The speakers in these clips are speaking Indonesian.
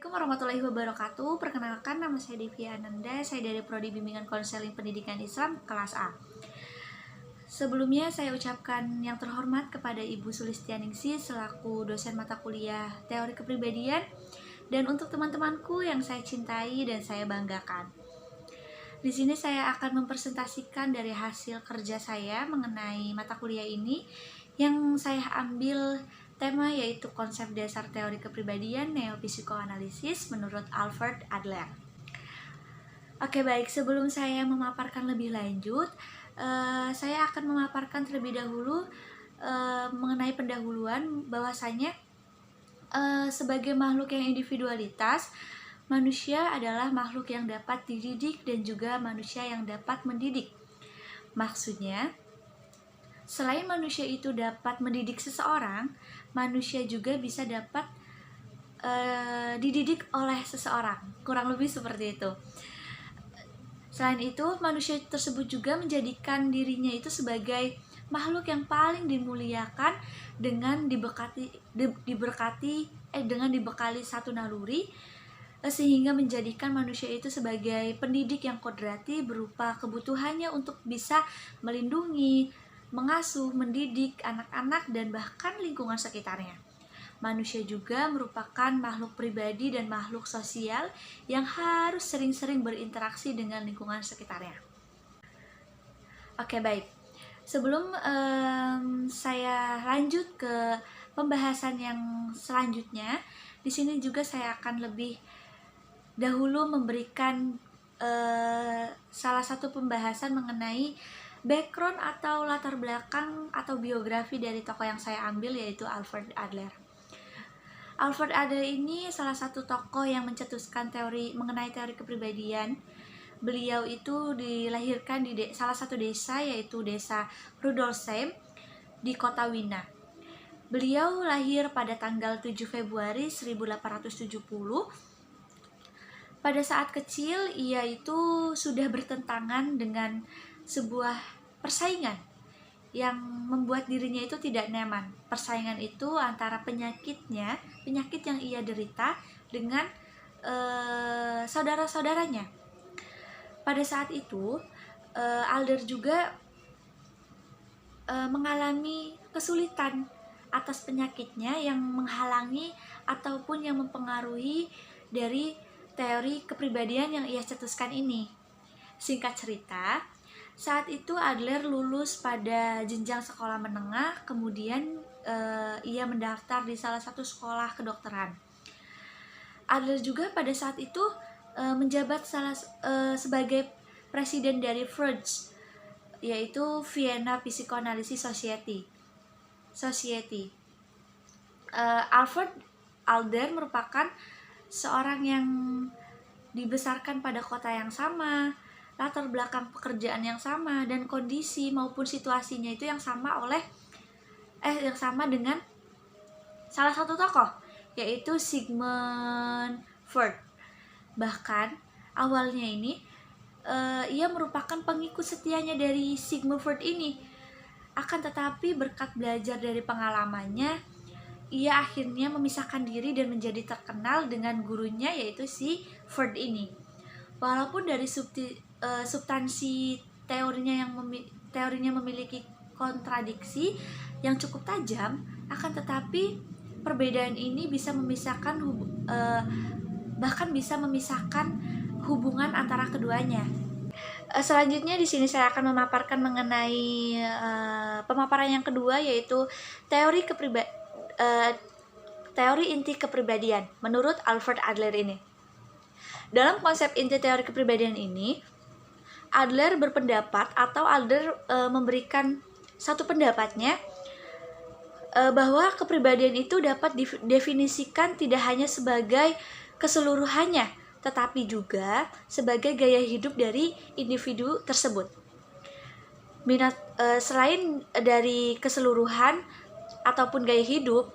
Assalamualaikum warahmatullahi wabarakatuh. Perkenalkan, nama saya Devi Ananda. Saya dari Prodi Bimbingan Konseling Pendidikan Islam kelas A. Sebelumnya saya ucapkan yang terhormat kepada Ibu Sulistianingsih selaku dosen mata kuliah Teori Kepribadian, dan untuk teman-temanku yang saya cintai dan saya banggakan. Di sini saya akan mempresentasikan dari hasil kerja saya mengenai mata kuliah ini yang saya ambil tema yaitu konsep dasar teori kepribadian neopsikoanalisis menurut Alfred Adler. Oke, baik, sebelum saya memaparkan lebih lanjut, saya akan memaparkan terlebih dahulu mengenai pendahuluan bahwasanya sebagai makhluk yang individualitas, manusia adalah makhluk yang dapat dididik dan juga manusia yang dapat mendidik. Maksudnya, selain manusia itu dapat mendidik seseorang, manusia juga bisa dapat dididik oleh seseorang. Kurang lebih seperti itu. Selain itu, manusia tersebut juga menjadikan dirinya itu sebagai makhluk yang paling dimuliakan dengan dibekali satu naluri, sehingga menjadikan manusia itu sebagai pendidik yang kodrati berupa kebutuhannya untuk bisa melindungi, mengasuh, mendidik anak-anak dan bahkan lingkungan sekitarnya. Manusia juga merupakan makhluk pribadi dan makhluk sosial yang harus sering-sering berinteraksi dengan lingkungan sekitarnya. Oke, baik. Sebelum saya lanjut ke pembahasan yang selanjutnya, di sini juga saya akan lebih dahulu memberikan salah satu pembahasan mengenai background atau latar belakang atau biografi dari tokoh yang saya ambil, yaitu Alfred Adler. Alfred Adler ini salah satu tokoh yang mencetuskan teori mengenai teori kepribadian. Beliau itu dilahirkan di salah satu desa, yaitu desa Rudolfsheim di kota Wina. Beliau lahir pada tanggal 7 Februari 1870. Pada saat kecil, ia itu sudah bertentangan dengan sebuah persaingan yang membuat dirinya itu tidak nyaman. Persaingan itu antara penyakit yang ia derita dengan saudara-saudaranya. Pada saat itu, Adler juga mengalami kesulitan atas penyakitnya yang menghalangi ataupun yang mempengaruhi dari teori kepribadian yang ia cetuskan ini. Singkat cerita, saat itu Adler lulus pada jenjang sekolah menengah, kemudian ia mendaftar di salah satu sekolah kedokteran. Adler juga pada saat itu menjabat sebagai presiden dari VERJ, yaitu Vienna Psychoanalysis Society. Alfred Adler merupakan seorang yang dibesarkan pada kota yang sama, latar belakang pekerjaan yang sama, dan kondisi maupun situasinya itu yang sama dengan salah satu tokoh, yaitu Sigmund Freud. Bahkan awalnya ini ia merupakan pengikut setianya dari Sigmund Freud ini. Akan tetapi berkat belajar dari pengalamannya, ia akhirnya memisahkan diri dan menjadi terkenal dengan gurunya, yaitu si Freud ini. Walaupun dari substansi teorinya memiliki kontradiksi yang cukup tajam, akan tetapi perbedaan ini bisa memisahkan bahkan bisa memisahkan hubungan antara keduanya. Selanjutnya di sini saya akan memaparkan mengenai pemaparan yang kedua, yaitu teori inti kepribadian menurut Alfred Adler ini. Dalam konsep inti teori kepribadian ini, Adler berpendapat atau Adler memberikan satu pendapatnya bahwa kepribadian itu dapat didefinisikan tidak hanya sebagai keseluruhannya, tetapi juga sebagai gaya hidup dari individu tersebut. Selain dari keseluruhan ataupun gaya hidup,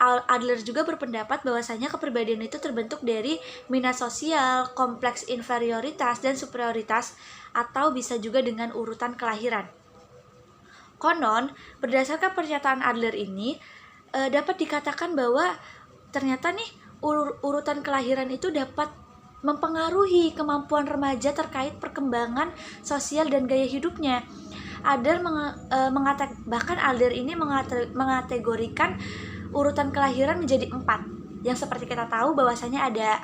Adler juga berpendapat bahwasanya kepribadian itu terbentuk dari minat sosial, kompleks inferioritas dan superioritas, atau bisa juga dengan urutan kelahiran. Konon, berdasarkan pernyataan Adler ini, dapat dikatakan bahwa ternyata nih urutan kelahiran itu dapat mempengaruhi kemampuan remaja terkait perkembangan sosial dan gaya hidupnya. Bahkan Adler ini mengategorikan urutan kelahiran menjadi 4. Yang seperti kita tahu bahwasanya ada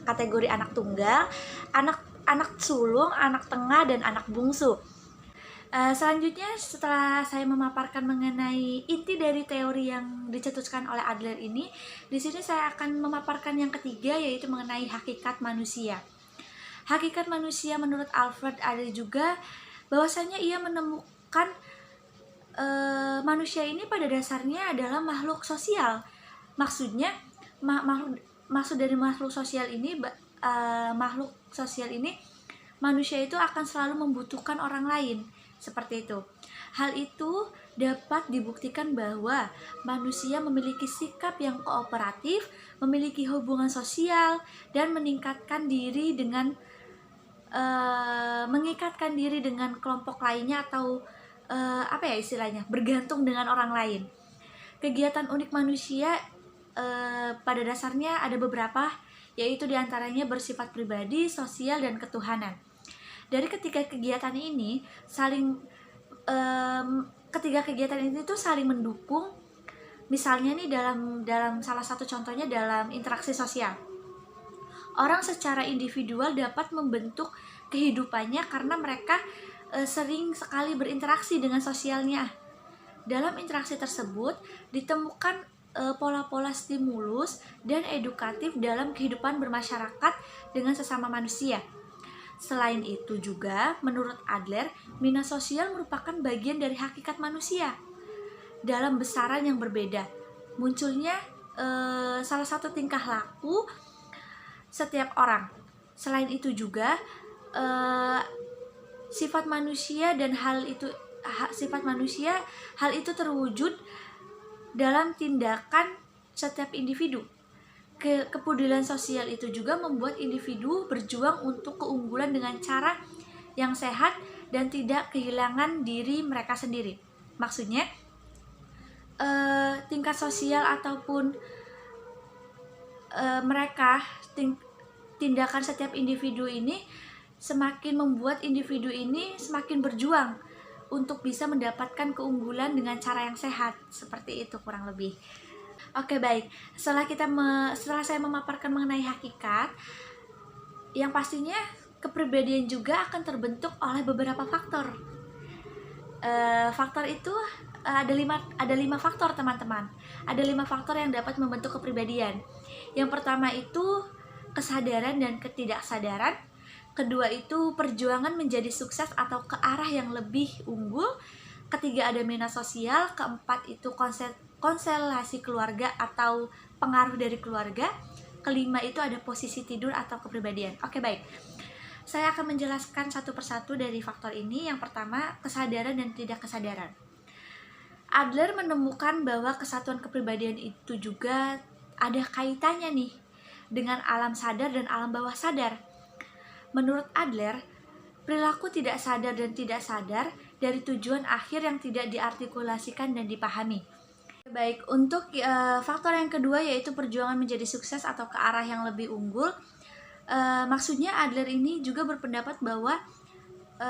kategori anak tunggal, anak sulung, anak tengah, dan anak bungsu. Selanjutnya, setelah saya memaparkan mengenai inti dari teori yang dicetuskan oleh Adler ini, di sini saya akan memaparkan yang ketiga, yaitu mengenai hakikat manusia. Hakikat manusia menurut Alfred Adler juga bahwasanya ia menemukan manusia ini pada dasarnya adalah makhluk sosial. Maksudnya maksud dari makhluk sosial ini manusia itu akan selalu membutuhkan orang lain, seperti itu. Hal itu dapat dibuktikan bahwa manusia memiliki sikap yang kooperatif, memiliki hubungan sosial, dan mengikatkan diri dengan kelompok lainnya, atau bergantung dengan orang lain. Kegiatan unik manusia pada dasarnya ada beberapa, yaitu diantaranya bersifat pribadi, sosial, dan ketuhanan. Dari ketiga kegiatan ini saling mendukung. Misalnya nih, dalam salah satu contohnya dalam interaksi sosial. Orang secara individual dapat membentuk kehidupannya karena mereka sering sekali berinteraksi dengan sosialnya. Dalam interaksi tersebut ditemukan pola-pola stimulus dan edukatif dalam kehidupan bermasyarakat dengan sesama manusia. Selain itu juga, menurut Adler, minat sosial merupakan bagian dari hakikat manusia. Dalam besaran yang berbeda, munculnya salah satu tingkah laku setiap orang. Selain itu juga, sifat manusia hal itu terwujud dalam tindakan setiap individu. Kepedulian sosial itu juga membuat individu berjuang untuk keunggulan dengan cara yang sehat dan tidak kehilangan diri mereka sendiri. Maksudnya, tingkat sosial ataupun tindakan setiap individu ini semakin membuat individu ini semakin berjuang untuk bisa mendapatkan keunggulan dengan cara yang sehat. Seperti itu kurang lebih. Oke, baik. Setelah saya memaparkan mengenai hakikat, yang pastinya kepribadian juga akan terbentuk oleh beberapa faktor. Faktor itu ada 5 faktor, teman-teman. Ada 5 faktor yang dapat membentuk kepribadian. Yang pertama itu kesadaran dan ketidaksadaran. Kedua itu perjuangan menjadi sukses atau ke arah yang lebih unggul. Ketiga ada minat sosial. Keempat itu konstelasi keluarga atau pengaruh dari keluarga. Kelima itu ada posisi tidur atau kepribadian. Oke, baik. Saya akan menjelaskan satu persatu dari faktor ini. Yang pertama, kesadaran dan tidak kesadaran. Adler menemukan bahwa kesatuan kepribadian itu juga ada kaitannya nih dengan alam sadar dan alam bawah sadar. Menurut Adler, perilaku tidak sadar dan tidak sadar dari tujuan akhir yang tidak diartikulasikan dan dipahami. Baik, untuk faktor yang kedua yaitu perjuangan menjadi sukses atau ke arah yang lebih unggul. Maksudnya Adler ini juga berpendapat bahwa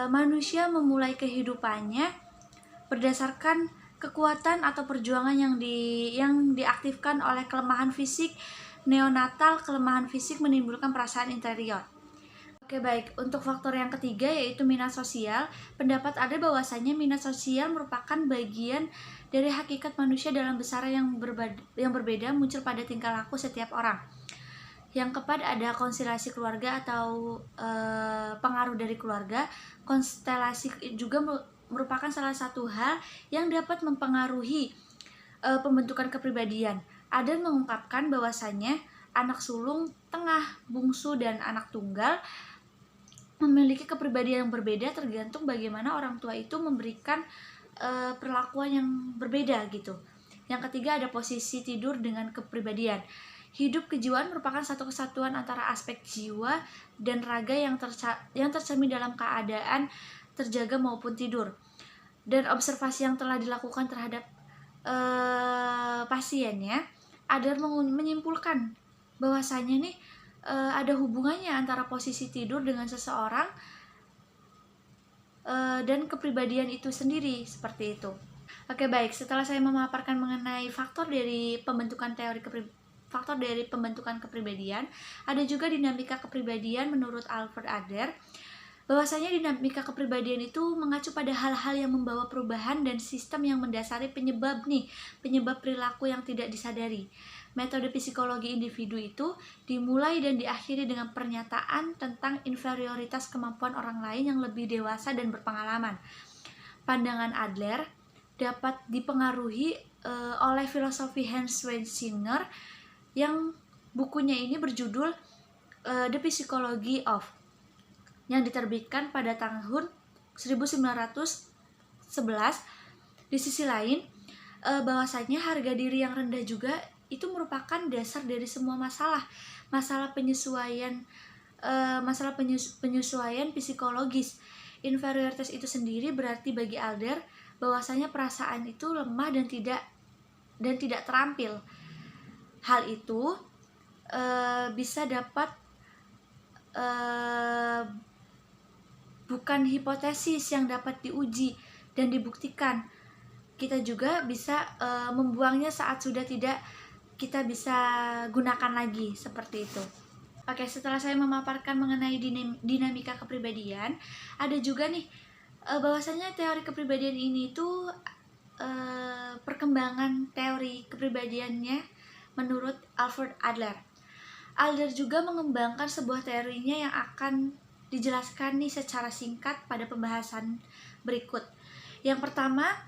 manusia memulai kehidupannya berdasarkan kekuatan atau perjuangan yang diaktifkan oleh kelemahan fisik neonatal. Kelemahan fisik menimbulkan perasaan interior. Oke, baik. Untuk faktor yang ketiga yaitu minat sosial, pendapat ada bahwasanya minat sosial merupakan bagian dari hakikat manusia dalam besaran yang berbeda muncul pada tingkah laku setiap orang. Yang keempat ada konstelasi keluarga atau pengaruh dari keluarga. Konstelasi juga merupakan salah satu hal yang dapat mempengaruhi pembentukan kepribadian. Ada mengungkapkan bahwasanya anak sulung, tengah, bungsu, dan anak tunggal memiliki kepribadian yang berbeda tergantung bagaimana orang tua itu memberikan perlakuan yang berbeda gitu. Yang ketiga ada posisi tidur dengan kepribadian. Hidup kejiwaan merupakan satu kesatuan antara aspek jiwa dan raga yang tercermin dalam keadaan terjaga maupun tidur. Dan observasi yang telah dilakukan terhadap pasiennya, Adler menyimpulkan bahwasanya nih ada hubungannya antara posisi tidur dengan seseorang dan kepribadian itu sendiri, seperti itu. Oke, baik. Setelah saya memaparkan mengenai faktor dari pembentukan kepribadian, ada juga dinamika kepribadian menurut Alfred Adler. Bahwasanya dinamika kepribadian itu mengacu pada hal-hal yang membawa perubahan dan sistem yang mendasari penyebab perilaku yang tidak disadari. Metode psikologi individu itu dimulai dan diakhiri dengan pernyataan tentang inferioritas kemampuan orang lain yang lebih dewasa dan berpengalaman. Pandangan Adler dapat dipengaruhi oleh filosofi Hans Schweizer yang bukunya ini berjudul The Psychology of, yang diterbitkan pada tahun 1911. Di sisi lain, bahwasanya harga diri yang rendah juga itu merupakan dasar dari semua masalah penyesuaian psikologis. Inferioritas itu sendiri berarti bagi Adler bahwasanya perasaan itu lemah dan tidak terampil. Hal itu bisa dapat bukan hipotesis yang dapat diuji dan dibuktikan. Kita juga bisa membuangnya saat sudah tidak kita bisa gunakan lagi, seperti itu. Oke, setelah saya memaparkan mengenai dinamika kepribadian, ada juga nih bahwasanya teori kepribadian ini tuh perkembangan teori kepribadiannya menurut Alfred Adler. Adler juga mengembangkan sebuah teorinya yang akan dijelaskan nih secara singkat pada pembahasan berikut. Yang pertama,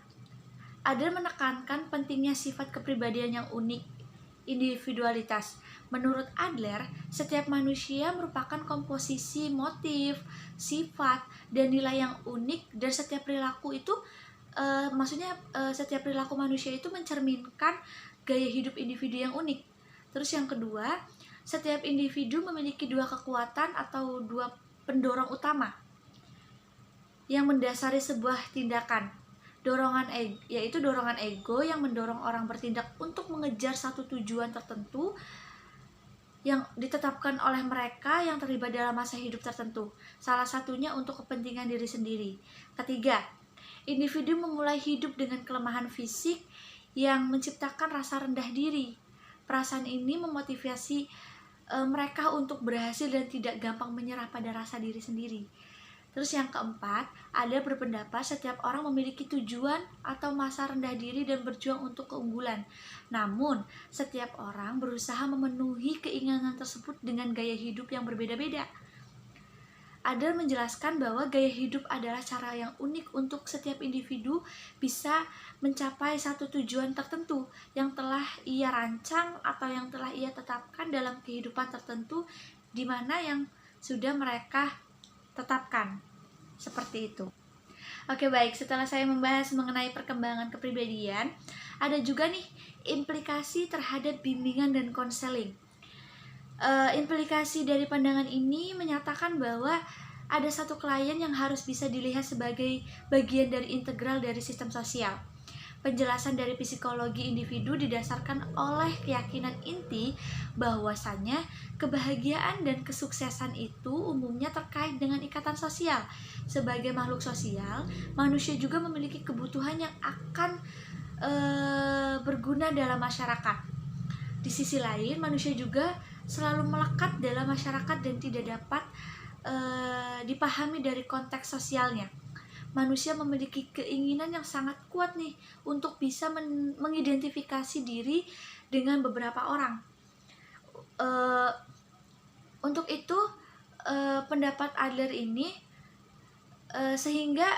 Adler menekankan pentingnya sifat kepribadian yang unik, individualitas. Menurut Adler, setiap manusia merupakan komposisi motif, sifat, dan nilai yang unik, dan setiap perilaku itu setiap perilaku manusia itu mencerminkan gaya hidup individu yang unik. Terus yang kedua, setiap individu memiliki dua kekuatan atau dua pendorong utama yang mendasari sebuah tindakan. Yaitu dorongan ego yang mendorong orang bertindak untuk mengejar satu tujuan tertentu yang ditetapkan oleh mereka yang terlibat dalam masa hidup tertentu. Salah satunya untuk kepentingan diri sendiri. Ketiga, individu memulai hidup dengan kelemahan fisik yang menciptakan rasa rendah diri. Perasaan ini memotivasi mereka untuk berhasil dan tidak gampang menyerah pada rasa diri sendiri. Terus yang keempat, ada berpendapat setiap orang memiliki tujuan atau masa rendah diri dan berjuang untuk keunggulan. Namun, setiap orang berusaha memenuhi keinginan tersebut dengan gaya hidup yang berbeda-beda. Adler menjelaskan bahwa gaya hidup adalah cara yang unik untuk setiap individu bisa mencapai satu tujuan tertentu yang telah ia rancang atau yang telah ia tetapkan dalam kehidupan tertentu di mana yang sudah mereka tetapkan. Seperti itu. Oke, baik, setelah saya membahas mengenai perkembangan kepribadian, ada juga nih implikasi terhadap bimbingan dan konseling. Implikasi dari pandangan ini menyatakan bahwa ada satu klien yang harus bisa dilihat sebagai bagian dari integral dari sistem sosial. Penjelasan dari psikologi individu didasarkan oleh keyakinan inti bahwasanya kebahagiaan dan kesuksesan itu umumnya terkait dengan ikatan sosial. Sebagai makhluk sosial, manusia juga memiliki kebutuhan yang akan berguna dalam masyarakat. Di sisi lain, manusia juga selalu melekat dalam masyarakat dan tidak dapat dipahami dari konteks sosialnya. Manusia memiliki keinginan yang sangat kuat nih untuk bisa mengidentifikasi diri dengan beberapa orang. Untuk itu pendapat Adler ini sehingga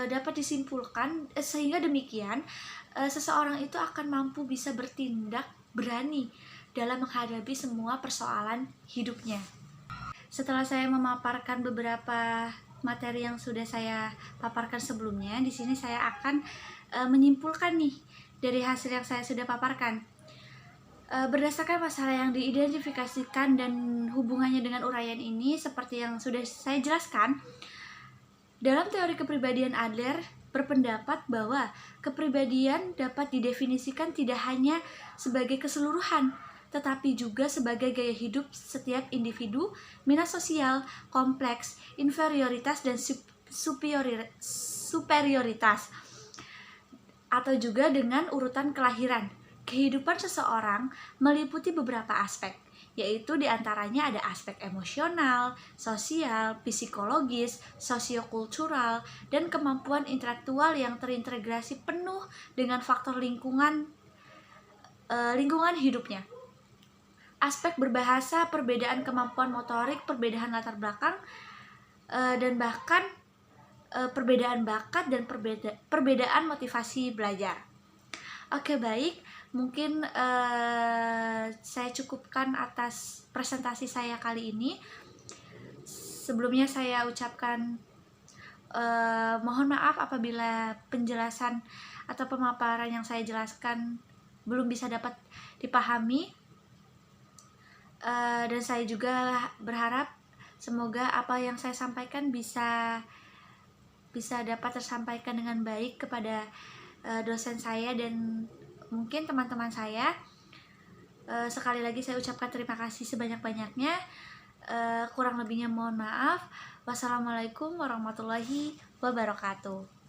dapat disimpulkan sehingga demikian seseorang itu akan mampu bisa bertindak berani dalam menghadapi semua persoalan hidupnya. Setelah saya memaparkan beberapa materi yang sudah saya paparkan sebelumnya, di sini saya akan menyimpulkan nih dari hasil yang saya sudah paparkan. Berdasarkan masalah yang diidentifikasikan dan hubungannya dengan uraian ini, seperti yang sudah saya jelaskan, dalam teori kepribadian Adler berpendapat bahwa kepribadian dapat didefinisikan tidak hanya sebagai keseluruhan, tetapi juga sebagai gaya hidup setiap individu, minat sosial, kompleks, inferioritas, dan superioritas, atau juga dengan urutan kelahiran. Kehidupan seseorang meliputi beberapa aspek, yaitu diantaranya ada aspek emosional, sosial, psikologis, sosiokultural, dan kemampuan intelektual yang terintegrasi penuh dengan faktor lingkungan hidupnya. Aspek berbahasa, perbedaan kemampuan motorik, perbedaan latar belakang, dan bahkan perbedaan bakat dan perbedaan motivasi belajar. Oke, baik, mungkin saya cukupkan atas presentasi saya kali ini. Sebelumnya saya ucapkan mohon maaf apabila penjelasan atau pemaparan yang saya jelaskan belum bisa dapat dipahami, dan saya juga berharap semoga apa yang saya sampaikan bisa dapat tersampaikan dengan baik kepada dosen saya dan mungkin teman-teman saya. Sekali lagi saya ucapkan terima kasih sebanyak-banyaknya. Kurang lebihnya mohon maaf. Wassalamualaikum warahmatullahi wabarakatuh.